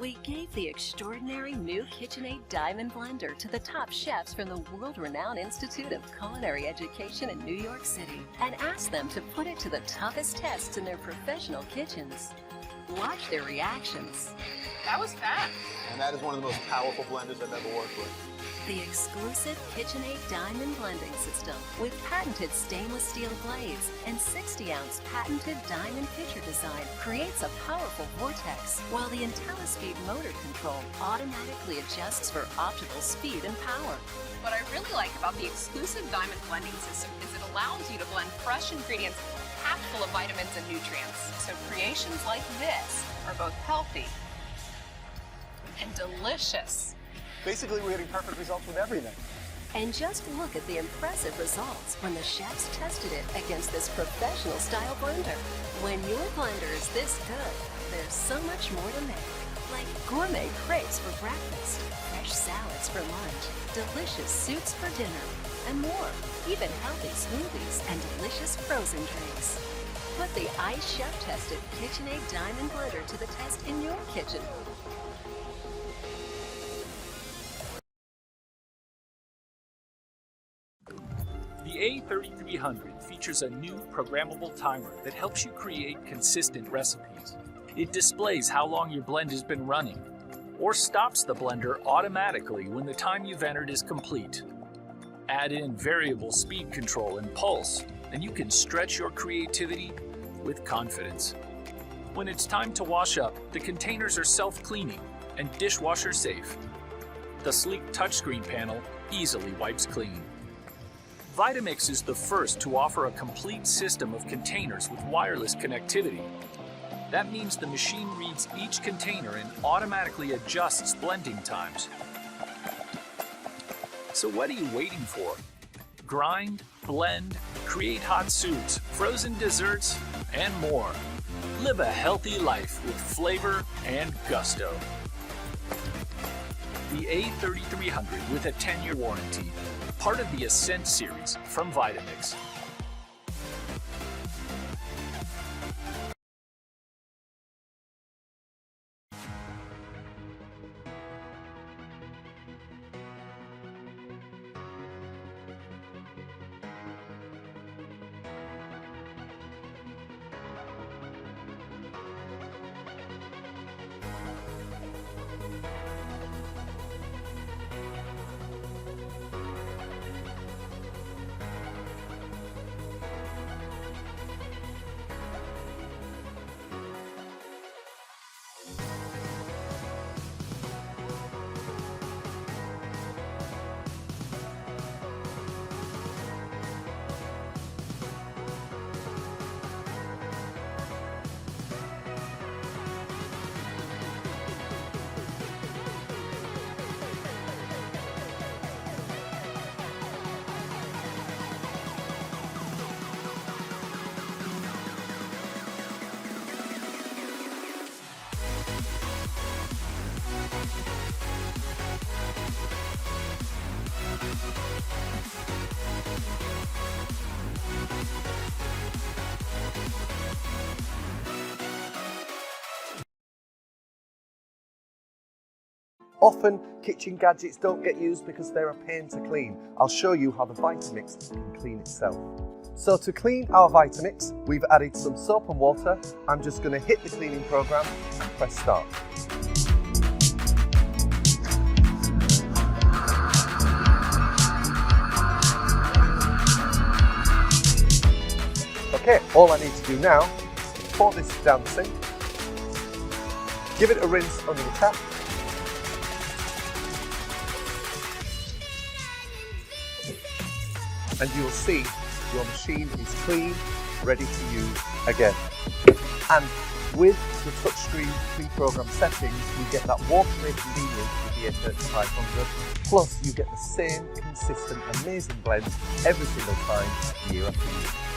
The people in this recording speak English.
We gave the extraordinary new KitchenAid Diamond Blender to the top chefs from the world-renowned Institute of Culinary Education in New York City and asked them to put it to the toughest tests in their professional kitchens. Watch their reactions. That was fast. And that is one of the most powerful blenders I've ever worked with. The exclusive KitchenAid Diamond Blending System with patented stainless steel blades and 60-ounce patented diamond pitcher design creates a powerful vortex, while the IntelliSpeed motor control automatically adjusts for optimal speed and power. What I really like about the exclusive diamond blending system is it allows you to blend fresh ingredients packed full of vitamins and nutrients. So creations like this are both healthy and delicious. Basically, we're getting perfect results with everything. And just look at the impressive results when the chefs tested it against this professional style blender. When your blender is this good, there's so much more to make. Like gourmet crepes for breakfast, fresh salads for lunch, delicious soups for dinner, and more. Even healthy smoothies and delicious frozen drinks. Put the Ice Chef tested KitchenAid Diamond Blender to the test in your kitchen. The A3300 features a new programmable timer that helps you create consistent recipes. It displays how long your blend has been running, or stops the blender automatically when the time you've entered is complete. Add in variable speed control and pulse, and you can stretch your creativity with confidence. When it's time to wash up, the containers are self-cleaning and dishwasher safe. The sleek touchscreen panel easily wipes clean. Vitamix is the first to offer a complete system of containers with wireless connectivity. That means the machine reads each container and automatically adjusts blending times. So what are you waiting for? Grind, blend, create hot soups, frozen desserts, and more. Live a healthy life with flavor and gusto. The A3300 with a 10-year warranty. Part of the Ascent series from Vitamix. Often, kitchen gadgets don't get used because they're a pain to clean. I'll show you how the Vitamix can clean itself. So to clean our Vitamix, we've added some soap and water. I'm just going to hit the cleaning program and press start. Okay, all I need to do now is pour this down the sink, give it a rinse under the tap, and you'll see your machine is clean, ready to use again. And with the touchscreen pre-programmed settings, you get that waterway convenience with the A3500, plus you get the same consistent, amazing blend every single time, year after year.